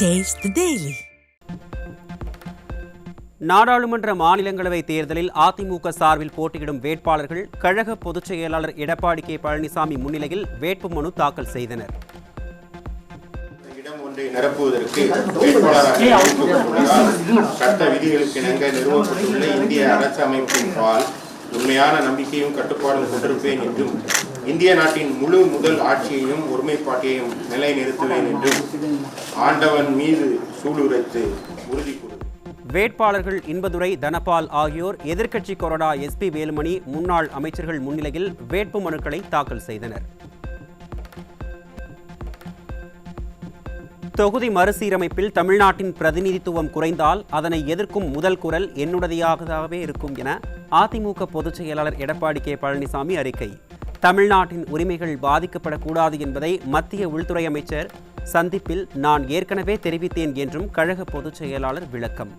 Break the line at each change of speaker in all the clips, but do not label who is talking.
Taste the Daily.
நாடாளுமன்ற மாநிலங்களவை தேர்தலில் அதிமுக சார்பில் போட்டியிடும் வேட்பாளர்கள் கழக பொதுச் செயலாளர் எடப்பாடி கே பழனிசாமி முன்னிலையில் வேட்புமனு தாக்கல் செய்தனர்.
இடம் ஒன்றை நிரப்புவதற்கு வேட்பாளராக சட்ட விதிகளுக்கு இணங்க நிறுவப்பட்டுள்ள இந்திய அரசமைப்பின் பால் உண்மையான நம்பிக்கையும் கட்டுப்பாடும் கொண்டிருப்பேன் என்றும் இந்திய நாட்டின் முழு முதல் ஆட்சியையும் ஒருமைப்பாட்டையும் நிலைநிறுத்துவேன் என்றும் ஆண்டவன் மீது சூளுரைத்து உறுதி கூறுவேன்.
வேட்பாளர்கள் இன்பதுரை, தனபால் ஆகியோர் எதிர்க்கட்சி கொறடா SP வேலுமணி, முன்னாள் அமைச்சர்கள் முன்னிலையில் வேட்பு மனுக்களை தாக்கல் செய்தனர். தொகுதி மறுசீரமைப்பில் தமிழ்நாட்டின் பிரதிநிதித்துவம் குறைந்தால் அதனை எதிர்க்கும் முதல் குரல் என்னுடையதாகவே இருக்கும் என அதிமுக பொதுச் செயலாளர் எடப்பாடி கே பழனிசாமி அறிக்கை. தமிழ்நாட்டின் உரிமைகள் பாதிக்கப்படக்கூடாது என்பதை மத்திய உள்துறை அமைச்சர் சந்திப்பில் நான் ஏற்கனவே தெரிவித்தேன் என்றும் கழக பொதுச் செயலாளர் விளக்கம்.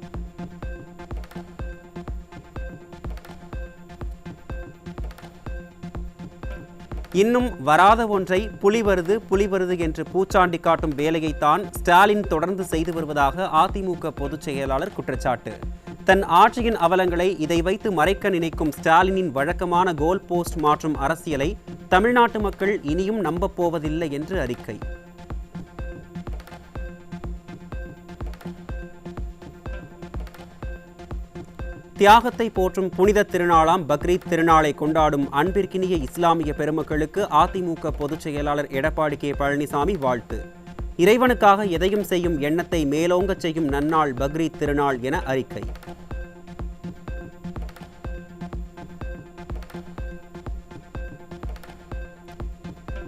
இன்னும் வராத ஒன்றை புலி வருது என்று பூச்சாண்டி காட்டும் வேலையைத்தான் ஸ்டாலின் தொடர்ந்து செய்து வருவதாக அதிமுக பொதுச் செயலாளர் குற்றச்சாட்டு. தன் ஆட்சியின் அவலங்களை இதை வைத்து மறைக்க நினைக்கும் ஸ்டாலினின் வழக்கமான கோல் போஸ்ட் மாற்றும் அரசியலை தமிழ்நாட்டு மக்கள் இனியும் நம்பப் போவதில்லை என்று அறிக்கை. தியாகத்தை போற்றும் புனித திருநாளாம் பக்ரீத் திருநாளை கொண்டாடும் அன்பிற்கினிய இஸ்லாமிய பெருமக்களுக்கு அதிமுக பொதுச் செயலாளர் எடப்பாடி கே பழனிசாமி வாழ்த்து. இறைவனுக்காக எதையும் செய்யும் எண்ணத்தை மேலோங்கச் செய்யும் நன்னாள் பக்ரீத் திருநாள் என அறிக்கை.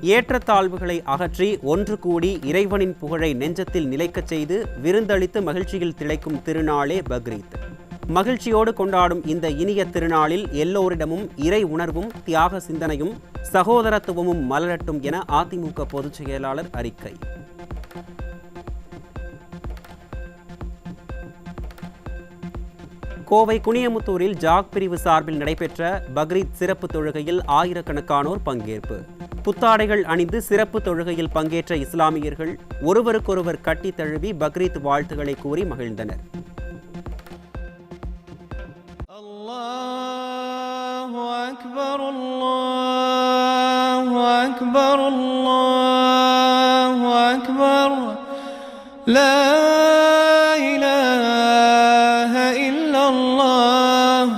ஏற்றத்தாழ்வுகளை அகற்றி ஒன்று கூடி இறைவனின் புகழை நெஞ்சத்தில் நிலைக்கச் செய்து விருந்தளித்து மகிழ்ச்சியில் திளைக்கும் திருநாளே பக்ரீத். மகிழ்ச்சியோடு கொண்டாடும் இந்த இனிய திருநாளில் எல்லோரிடமும் இறை உணர்வும் தியாக சிந்தனையும் சகோதரத்துவமும் மலரட்டும் என அதிமுக பொதுச் செயலாளர் அறிக்கை. கோவை குனியமுத்தூரில் ஜாக் பிரிவு சார்பில் நடைபெற்ற பக்ரீத் சிறப்பு தொழுகையில் ஆயிரக்கணக்கானோர் பங்கேற்பு. புத்தாடைகள் அணிந்து சிறப்பு தொழுகையில் பங்கேற்ற இஸ்லாமியர்கள் ஒருவருக்கொருவர் கட்டி தழுவி பக்ரீத் வாழ்த்துக்களை கூறி மகிழ்ந்தனர்.
அல்லாஹு அக்பர், அல்லாஹு அக்பர், அல்லாஹு அக்பர், லா இலாஹ இல்லல்லாஹ்,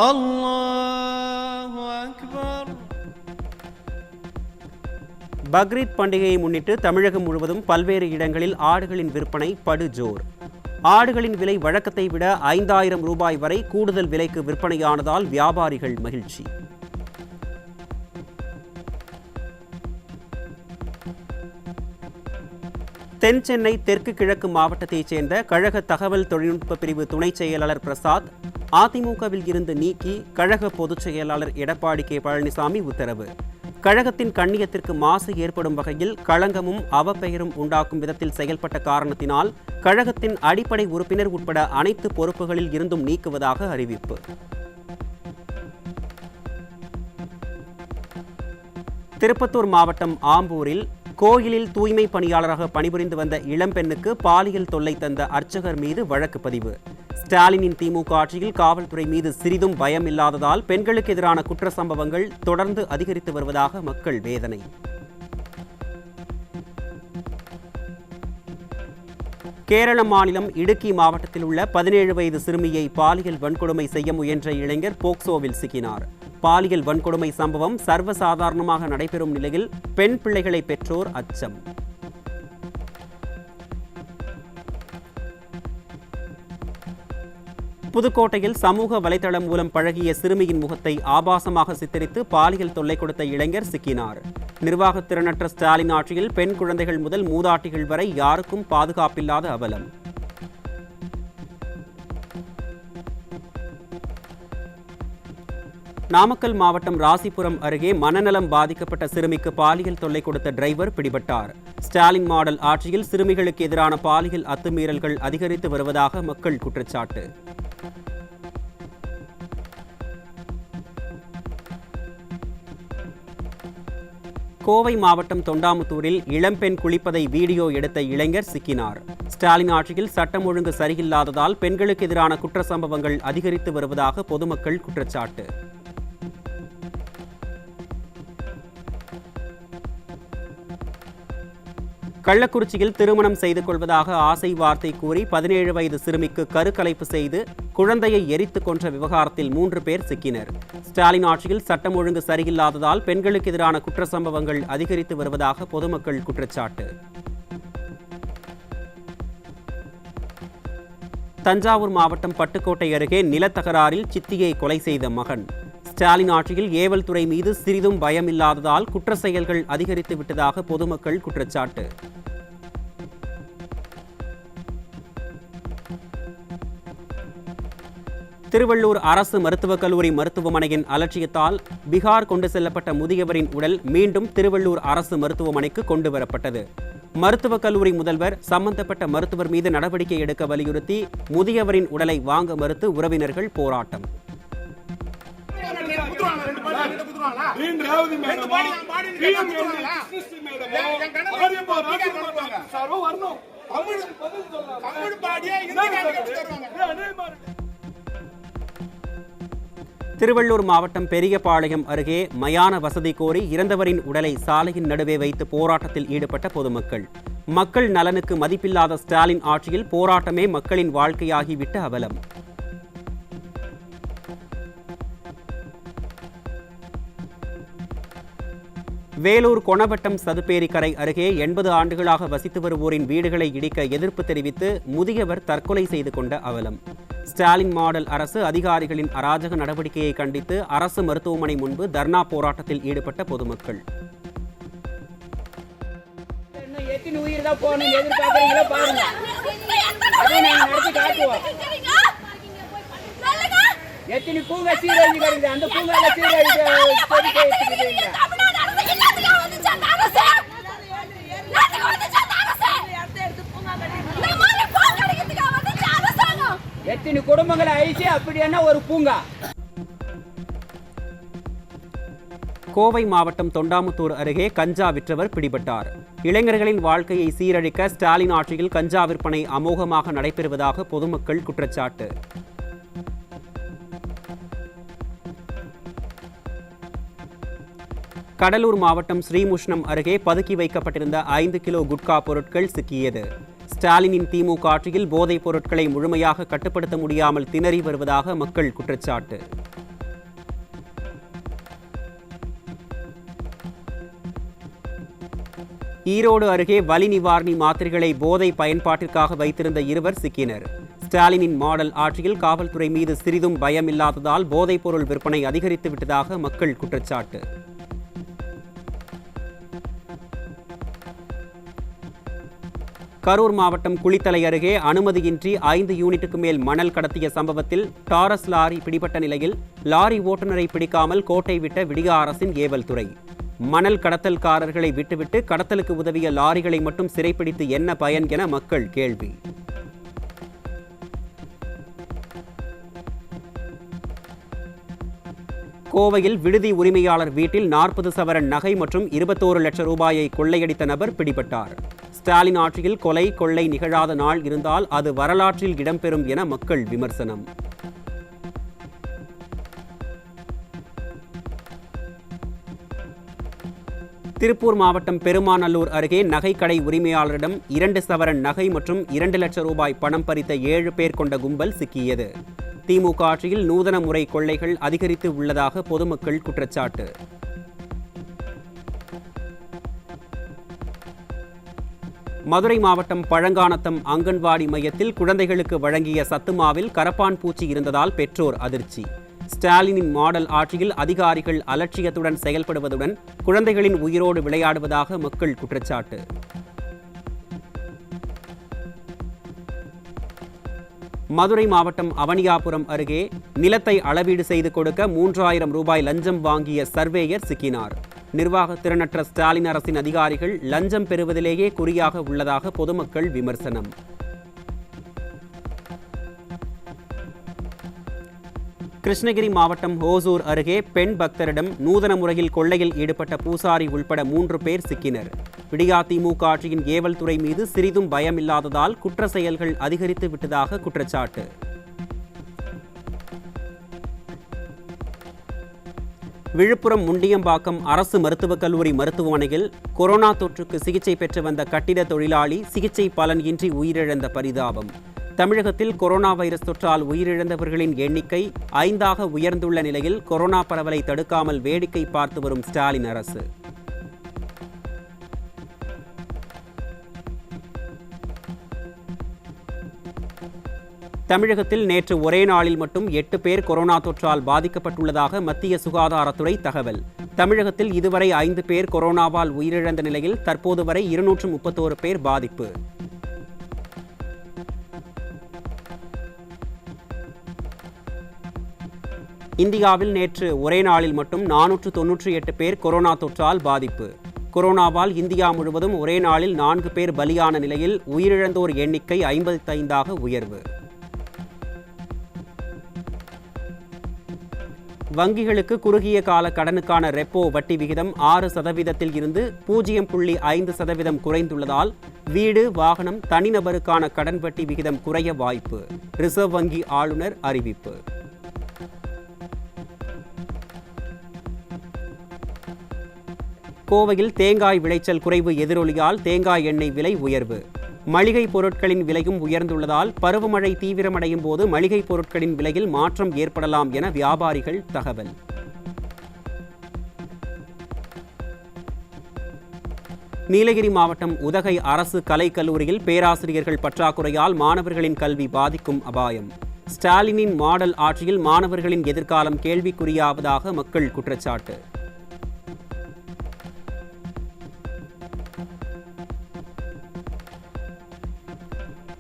அல்லாஹு அக்பர்.
பக்ரீத் பண்டிகையை முன்னிட்டு தமிழகம் முழுவதும் பல்வேறு இடங்களில் ஆடுகளின் விற்பனை படுஜோர். ஆடுகளின் விலை வழக்கத்தை விட 5000 ரூபாய் வரை கூடுதல் விலைக்கு விற்பனையானதால் வியாபாரிகள் மகிழ்ச்சி. தென் சென்னை தெற்கு கிழக்கு மாவட்டத்தைச் சேர்ந்த கழக தகவல் தொழில்நுட்ப பிரிவு துணைச் செயலாளர் பிரசாத் அதிமுகவில் இருந்து நீக்கி கழக பொதுச் செயலாளர் எடப்பாடி கே பழனிசாமி உத்தரவு. கழகத்தின் கண்ணியத்திற்கு மாசு ஏற்படும் வகையில் களங்கமும் அவப்பெயரும் உண்டாக்கும் விதத்தில் செயல்பட்ட காரணத்தினால் கழகத்தின் அடிப்படை உறுப்பினர் உட்பட அனைத்து பொறுப்புகளில் இருந்தும் நீக்குவதாக அறிவிப்பு. திருப்பத்தூர் மாவட்டம் ஆம்பூரில் கோயிலில் தூய்மை பணியாளராக பணிபுரிந்து வந்த இளம்பெண்ணுக்கு பாலியல் தொல்லை தந்த அர்ச்சகர் மீது வழக்கு பதிவு. ஸ்டாலினின் திமுக ஆட்சியில் காவல்துறை மீது சிறிதும் பயம் இல்லாததால் பெண்களுக்கு எதிரான குற்ற சம்பவங்கள் தொடர்ந்து அதிகரித்து வருவதாக மக்கள் வேதனை. கேரள மாநிலம் இடுக்கி மாவட்டத்தில் உள்ள 17 வயது சிறுமியை பாலியல் வன்கொடுமை செய்ய முயன்ற இளைஞர் போக்சோவில் சிக்கினார். பாலியல் வன்கொடுமை சம்பவம் சர்வசாதாரணமாக நடைபெறும் நிலையில் பெண் பிள்ளைகளை பெற்றோர் அச்சம். புதுக்கோட்டையில் சமூக வலைதளம் மூலம் பழகிய சிறுமியின் முகத்தை ஆபாசமாக சித்தரித்து பாலியல் தொல்லை கொடுத்த இளைஞர் சிக்கினார். நிர்வாகத் திறனற்ற ஸ்டாலின் ஆட்சியில் பெண் குழந்தைகள் முதல் மூதாட்டிகள் வரை யாருக்கும் பாதுகாப்பில்லாத அவலம். நாமக்கல் மாவட்டம் ராசிபுரம் அருகே மனநலம் பாதிக்கப்பட்ட சிறுமிக்கு பாலியல் தொல்லை கொடுத்த டிரைவர் பிடிபட்டார். ஸ்டாலின் மாடல் ஆட்சியில் சிறுமிகளுக்கு எதிரான பாலியல் அத்துமீறல்கள் அதிகரித்து வருவதாக மக்கள் குற்றச்சாட்டு. கோவை மாவட்டம் தொண்டாமுத்தூரில் இளம்பெண் குளிப்பதை வீடியோ எடுத்த இளைஞர் சிக்கினார். ஸ்டாலின் ஆட்சியில் சட்டம் ஒழுங்கு சரியில்லாததால் பெண்களுக்கு எதிரான குற்ற சம்பவங்கள் அதிகரித்து வருவதாக பொதுமக்கள் குற்றச்சாட்டு. கள்ளக்குறிச்சியில் திருமணம் செய்து கொள்வதாக ஆசை வார்த்தை கூறி 17 வயது சிறுமிக்கு கருக்கலைப்பு செய்து குழந்தையை எரித்து கொன்ற விவகாரத்தில் 3 பேர் சிக்கினர். ஸ்டாலின் ஆட்சியில் சட்டம் ஒழுங்கு சரியில்லாததால் பெண்களுக்கு எதிரான குற்ற சம்பவங்கள் அதிகரித்து வருவதாக பொதுமக்கள் குற்றச்சாட்டு. தஞ்சாவூர் மாவட்டம் பட்டுக்கோட்டை அருகே நிலத்தகராறில் சித்தியை கொலை செய்த மகன். ஸ்டாலின் ஆட்சியில் ஏவல் துறை மீது சிறிதும் பயமில்லாததால் குற்ற செயல்கள் அதிகரித்து விட்டதாக பொதுமக்கள் குற்றச்சாட்டு. திருவள்ளூர் அரசு மருத்துவக் கல்லூரி மருத்துவமனையின் அலட்சியத்தால் பீகார் கொண்டு செல்லப்பட்ட முதியவரின் உடல் மீண்டும் திருவள்ளூர் அரசு மருத்துவமனைக்கு கொண்டு வரப்பட்டது. மருத்துவக் கல்லூரி முதல்வர் சம்பந்தப்பட்ட மருத்துவர் மீது நடவடிக்கை எடுக்க வலியுறுத்தி முதியவரின் உடலை வாங்க மறுத்து உறவினர்கள் போராட்டம். திருவள்ளூர் மாவட்டம் பெரியபாளையம் அருகே மயான வசதி கோரி இறந்தவரின் உடலை சாலையின் நடுவே வைத்து போராட்டத்தில் ஈடுபட்ட பொதுமக்கள். மக்கள் நலனுக்கு மதிப்பில்லாத ஸ்டாலின் ஆட்சியில் போராட்டமே மக்களின் வாழ்க்கையாகிவிட்ட அவலம். வேலூர் கொணவட்டம் சதுப்பேரிக்கரை அருகே 80 ஆண்டுகளாக வசித்து வருவோரின் வீடுகளை இடிக்க எதிர்ப்பு தெரிவித்து முதியவர் தற்கொலை செய்து கொண்ட அவலம். ஸ்டாலின் மாடல் அரசு அதிகாரிகளின் அராஜக நடவடிக்கையை கண்டித்து அரசு மருத்துவமனை முன்பு தர்ணா போராட்டத்தில் ஈடுபட்ட பொதுமக்கள்.
எத்தனை குடும்பங்களை அழிச்சு அப்படின்னா ஒரு பூங்கா.
கோவை மாவட்டம் தொண்டாமுத்தூர் அருகே கஞ்சா விற்றவர் பிடிபட்டார். இளைஞர்களின் வாழ்க்கையை சீரழிக்க ஸ்டாலின் ஆட்சியில் கஞ்சா விற்பனை அமோகமாக நடைபெறுவதாக பொதுமக்கள் குற்றச்சாட்டு. கடலூர் மாவட்டம் ஸ்ரீமுஷ்ணம் அருகே பதுக்கி வைக்கப்பட்டிருந்த 5 கிலோ குட்கா பொருட்கள் சிக்கியது. ஸ்டாலினின் திமுக ஆட்சியில் போதைப் பொருட்களை முழுமையாக கட்டுப்படுத்த முடியாமல் திணறி வருவதாக மக்கள் குற்றச்சாட்டு. ஈரோடு அருகே வலி நிவாரணி மாத்திரைகளை போதை பயன்பாட்டிற்காக வைத்திருந்த 2 சிக்கினர். ஸ்டாலினின் மாடல் ஆட்சியில் காவல்துறை மீது சிறிதும் பயம் இல்லாததால் போதைப் பொருள் விற்பனை அதிகரித்து விட்டதாக மக்கள் குற்றச்சாட்டு. கரூர் மாவட்டம் குளித்தலை அருகே அனுமதியின்றி 5 யூனிட்டுக்கு மேல் மணல் கடத்திய சம்பவத்தில் டாரஸ் லாரி பிடிபட்ட நிலையில் லாரி ஓட்டுநரை பிடிக்காமல் கோட்டை விட்ட விடியா அரசின் ஏவல் துறை. மணல் கடத்தல்காரர்களை விட்டுவிட்டு கடத்தலுக்கு உதவிய லாரிகளை மட்டும் சிறைப்பிடித்து என்ன பயன் என மக்கள் கேள்வி. கோவையில் விடுதி உரிமையாளர் வீட்டில் 40 சவரன் நகை மற்றும் 21 லட்சம் ரூபாயை கொள்ளையடித்த நபர் பிடிபட்டார். ஸ்டாலின் ஆட்சியில் கொலை கொள்ளை நிகழாத நாள் இருந்தால் அது வரலாற்றில் இடம்பெறும் என மக்கள் விமர்சனம். திருப்பூர் மாவட்டம் பெருமாநல்லூர் அருகே நகைக்கடை உரிமையாளரிடம் 2 சவரன் நகை மற்றும் 2 லட்சம் ரூபாய் பணம் பறித்த 7 பேர் கொண்ட கும்பல் சிக்கியது. திமுக ஆட்சியில் நூதன முறை கொள்ளைகள் அதிகரித்து உள்ளதாக பொதுமக்கள் குற்றச்சாட்டு. மதுரை மாவட்டம் பழங்கானத்தம் அங்கன்வாடி மையத்தில் குழந்தைகளுக்கு வழங்கிய சத்துமாவில் கரப்பான் பூச்சி இருந்ததால் பெற்றோர் அதிர்ச்சி. ஸ்டாலினின் மாடல் ஆட்சியில் அதிகாரிகள் அலட்சியத்துடன் செயல்படுவதுடன் குழந்தைகளின் உயிரோடு விளையாடுவதாக மக்கள் குற்றச்சாட்டு. மதுரை மாவட்டம் அவனியாபுரம் அருகே நிலத்தை அளவீடு செய்து கொடுக்க 3000 ரூபாய் லஞ்சம் வாங்கிய சர்வேயர் சிக்கினார். நிர்வாக திறனற்ற ஸ்டாலின் அரசின் அதிகாரிகள் லஞ்சம் பெறுவதிலேயே குறியாக உள்ளதாக பொதுமக்கள் விமர்சனம். கிருஷ்ணகிரி மாவட்டம் ஓசூர் அருகே பெண் பக்தரிடம் நூதன முறையில் கொள்ளையில் ஈடுபட்ட பூசாரி உள்பட 3 பேர் சிக்கினர். விடியாதிமுக ஆட்சியின் ஏவல் துறை மீது சிறிதும் பயமில்லாததால் குற்ற செயல்கள் அதிகரித்து விட்டதாக குற்றச்சாட்டு. விழுப்புரம் முண்டியம்பாக்கம் அரசு மருத்துவக் கல்லூரி மருத்துவமனையில் கொரோனா தொற்றுக்கு சிகிச்சை பெற்று வந்த கட்டிட தொழிலாளி சிகிச்சை பலன் இன்றி உயிரிழந்த பரிதாபம். தமிழகத்தில் கொரோனா வைரஸ் தொற்றால் உயிரிழந்தவர்களின் எண்ணிக்கை 5ஆக உயர்ந்துள்ள நிலையில் கொரோனா பரவலை தடுக்காமல் வேடிக்கை பார்த்து வரும் ஸ்டாலின் அரசு. தமிழகத்தில் நேற்று ஒரே நாளில் மட்டும் 8 பேர் கொரோனா தொற்றால் பாதிக்கப்பட்டுள்ளதாக மத்திய சுகாதாரத்துறை தகவல். தமிழகத்தில் இதுவரை 5 பேர் கொரோனாவால் உயிரிழந்த நிலையில் தற்போது வரை 231 பேர் பாதிப்பு. இந்தியாவில் நேற்று ஒரே நாளில் மட்டும் 498 பேர் கொரோனா தொற்றால் பாதிப்பு. கொரோனாவால் இந்தியா முழுவதும் ஒரே நாளில் 4 பேர் பலியான நிலையில் உயிரிழந்தோர் எண்ணிக்கை 55ஆக உயர்வு. வங்கிகளுக்கு குறுகிய கால கடனுக்கான ரெப்போ வட்டி விகிதம் 6% இருந்து 0.5% குறைந்துள்ளதால் வீடு, வாகனம், தனிநபருக்கான கடன் வட்டி விகிதம் குறைய வாய்ப்பு. ரிசர்வ் வங்கி ஆளுநர் அறிவிப்பு. கோவையில் தேங்காய் விளைச்சல் குறைவு எதிரொலியால் தேங்காய் எண்ணெய் விலை உயர்வு. மளிகை பொருட்களின் விலையும் உயர்ந்துள்ளதால் பருவமழை தீவிரமடையும் போது மளிகை பொருட்களின் விலையில் மாற்றம் ஏற்படலாம் என வியாபாரிகள் தகவல். நீலகிரி மாவட்டம் உதகை அரசு கலைக்கல்லூரியில் பேராசிரியர்கள் பற்றாக்குறையால் மாணவர்களின் கல்வி பாதிக்கும் அபாயம். ஸ்டாலினின் மாடல் ஆட்சியில் மாணவர்களின் எதிர்காலம் கேள்விக்குறியாவதாக மக்கள் குற்றச்சாட்டு.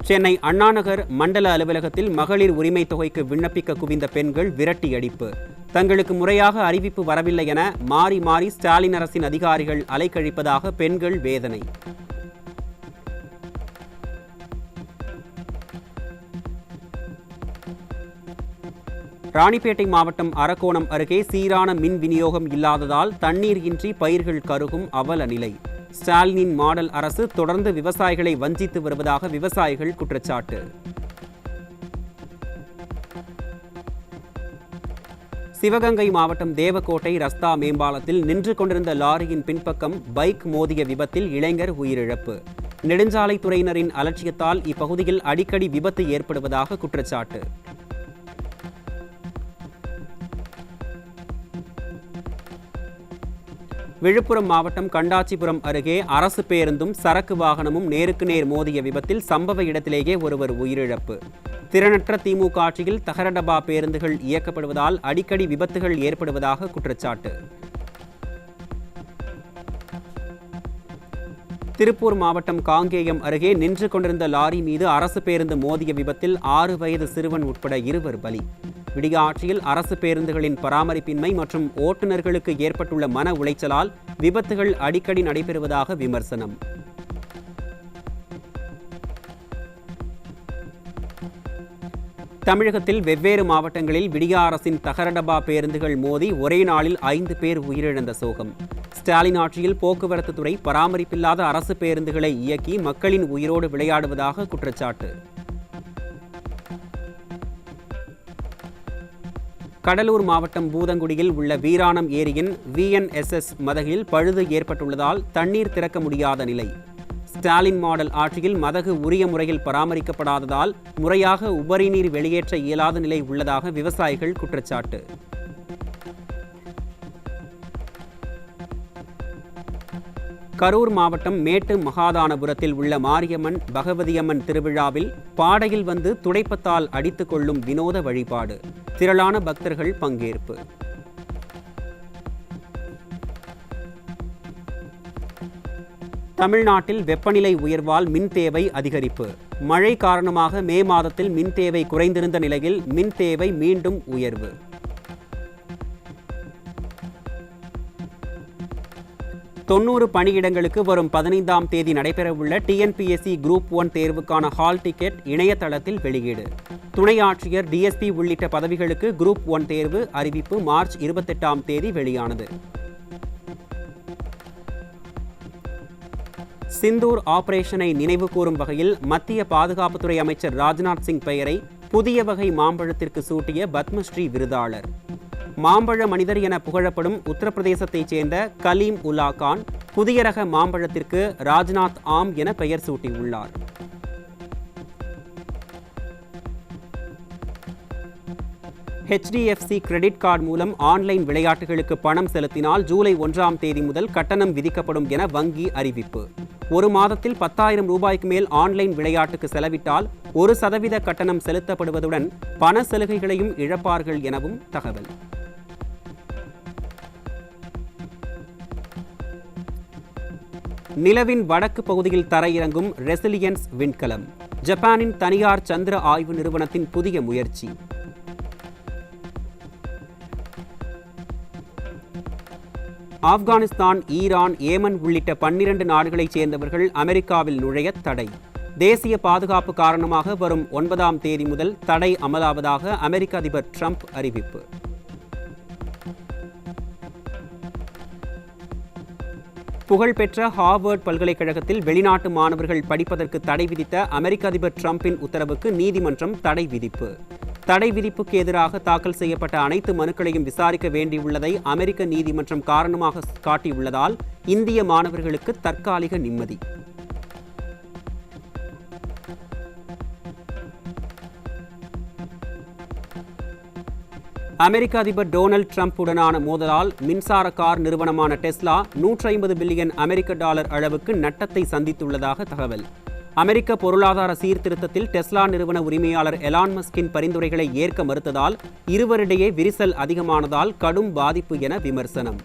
சென்னை அண்ணாநகர் மண்டல அலுவலகத்தில் மகளிர் உரிமை தொகைக்கு விண்ணப்பிக்க குவிந்த பெண்கள் விரட்டி அடிப்பு. தங்களுக்கு முறையாக அறிவிப்பு வரவில்லை என மாறி மாறி ஸ்டாலின் அரசின் அதிகாரிகள் அலைக்கழிப்பதாக பெண்கள் வேதனை. ராணிப்பேட்டை மாவட்டம் அரக்கோணம் அருகே சீரான மின் விநியோகம் இல்லாததால் தண்ணீர் இன்றி பயிர்கள் கருகும் அவல நிலை. ஸ்டாலினின் மாடல் அரசு தொடர்ந்து விவசாயிகளை வஞ்சித்து வருவதாக விவசாயிகள் குற்றச்சாட்டு. சிவகங்கை மாவட்டம் தேவக்கோட்டை ரஸ்தா மேம்பாலத்தில் நின்று கொண்டிருந்த லாரியின் பின்பக்கம் பைக் மோதிய விபத்தில் இளைஞர் உயிரிழப்பு. நெடுஞ்சாலைத்துறையினரின் அலட்சியத்தால் இப்பகுதியில் அடிக்கடி விபத்து ஏற்படுவதாக குற்றச்சாட்டு. விழுப்புரம் மாவட்டம் கண்டாச்சிபுரம் அருகே அரசு பேருந்தும் சரக்கு வாகனமும் நேருக்கு நேர் மோதிய விபத்தில் சம்பவ இடத்திலேயே ஒருவர் உயிரிழப்பு. திறனற்ற திமுக ஆட்சியில் தகர டப்பா பேருந்துகள் இயக்கப்படுவதால் அடிக்கடி விபத்துகள் ஏற்படுவதாக குற்றச்சாட்டு. திருப்பூர் மாவட்டம் காங்கேயம் அருகே நின்று கொண்டிருந்த லாரி மீது அரசு பேருந்து மோதிய விபத்தில் 6 வயது சிறுவன் உட்பட 2 பலி. விடிய ஆட்சியில் அரசு பேருந்துகளின் பராமரிப்பின்மை மற்றும் ஓட்டுநர்களுக்கு ஏற்பட்டுள்ள மன உளைச்சலால் விபத்துகள் அடிக்கடி நடைபெறுவதாக விமர்சனம். தமிழகத்தில் வெவ்வேறு மாவட்டங்களில் விடிய அரசின் தகர டப்பா பேருந்துகள் மோதி ஒரே நாளில் 5 பேர் உயிரிழந்த சோகம். ஸ்டாலின் ஆட்சியில் போக்குவரத்து துறை பராமரிப்பில்லாத அரசு பேருந்துகளை இயக்கி மக்களின் உயிரோடு விளையாடுவதாக குற்றச்சாட்டு. கடலூர் மாவட்டம் பூதங்குடியில் உள்ள வீராணம் ஏரியின் VNSS மதகில் பழுது ஏற்பட்டுள்ளதால் தண்ணீர் திறக்க முடியாத நிலை. ஸ்டாலின் மாடல் ஆட்சியில் மதகு உரிய முறையில் பராமரிக்கப்படாததால் முறையாக உபரி நீர் வெளியேற்ற இயலாத நிலை உள்ளதாக விவசாயிகள் குற்றச்சாட்டு. கரூர் மாவட்டம் மேட்டு மகாதானபுரத்தில் உள்ள மாரியம்மன் பகவதியம்மன் திருவிழாவில் பாடையில் வந்து துடைப்பத்தால் அடித்துக் கொள்ளும் வினோத வழிபாடு. திரளான பக்தர்கள் பங்கேற்பு. தமிழ்நாட்டில் வெப்பநிலை உயர்வால் மின் தேவை அதிகரிப்பு. மழை காரணமாக மே மாதத்தில் மின் தேவை குறைந்திருந்த நிலையில் மின் தேவை மீண்டும் உயர்வு. தொண்ணூறு பணியிடங்களுக்கு வரும் 15ஆம் தேதி நடைபெறவுள்ள TNPSC குரூப் 1 தேர்வுக்கான ஹால் டிக்கெட் இணையதளத்தில் வெளியீடு. துணை ஆட்சியர், டிஎஸ்பி உள்ளிட்ட பதவிகளுக்கு குரூப் 1 தேர்வு அறிவிப்பு மார்ச் 28ஆம் தேதி வெளியானது. சிந்தூர் ஆபரேஷனை நினைவு கூறும் வகையில் மத்திய பாதுகாப்புத்துறை அமைச்சர் ராஜ்நாத் சிங் பெயரை புதிய வகை மாம்பழத்திற்கு சூட்டிய பத்மஸ்ரீ விருதாளர். மாம்பழ மனிதர் என புகழப்படும் உத்தரப்பிரதேசத்தைச் சேர்ந்த கலீம் உல்லா கான் புதிய ரக மாம்பழத்திற்கு ராஜ்நாத் ஆம் என பெயர் சூட்டியுள்ளார். HDFC கிரெடிட் கார்டு மூலம் ஆன்லைன் விளையாட்டுகளுக்கு பணம் செலுத்தினால் ஜூலை 1ஆம் தேதி முதல் கட்டணம் விதிக்கப்படும் என வங்கி அறிவிப்பு. ஒரு மாதத்தில் 10,000 ரூபாய்க்கு மேல் ஆன்லைன் விளையாட்டுக்கு செலவிட்டால் 1% கட்டணம் செலுத்தப்படுவதுடன் பண சலுகைகளையும் இழப்பார்கள் எனவும் தகவல். நிலவின் வடக்கு பகுதியில் தரையிறங்கும் ரெசிலியன்ஸ் விண்கலம். ஜப்பானின் தனியார் சந்திர ஆய்வு நிறுவனத்தின் புதிய முயற்சி. ஆப்கானிஸ்தான், ஈரான், ஏமன் உள்ளிட்ட 12 நாடுகளைச் சேர்ந்தவர்கள் அமெரிக்காவில் நுழைய தடை. தேசிய பாதுகாப்பு காரணமாக வரும் 9ஆம் தேதி முதல் தடை அமலாவதாக அமெரிக்க அதிபர் ட்ரம்ப் அறிவிப்பு. புகழ்பெற்ற ஹார்வர்ட் பல்கலைக்கழகத்தில் வெளிநாட்டு மாணவர்கள் படிப்பதற்கு தடை விதித்த அமெரிக்க அதிபர் ட்ரம்பின் உத்தரவுக்கு நீதிமன்றம் தடை விதிப்பு. தடை விதிப்புக்கு எதிராக தாக்கல் செய்யப்பட்ட அனைத்து மனுக்களையும் விசாரிக்க வேண்டியுள்ளதை அமெரிக்க நீதிமன்றம் காரணமாக காட்டியுள்ளதால் இந்திய மாணவர்களுக்கு தற்காலிக நிம்மதி. அமெரிக்க அதிபர் டொனால்ட் ட்ரம்ப் உடனான மோதலால் மின்சார கார் நிறுவனமான டெஸ்லா $150 பில்லியன் அளவுக்கு நட்டத்தை சந்தித்துள்ளதாக தகவல். அமெரிக்க பொருளாதார சீர்திருத்தத்தில் டெஸ்லா நிறுவன உரிமையாளர் எலான் மஸ்கின் பரிந்துரைகளை ஏற்க மறுத்ததால் இருவரிடையே விரிசல் அதிகமானதால் கடும் பாதிப்பு என விமர்சனம்.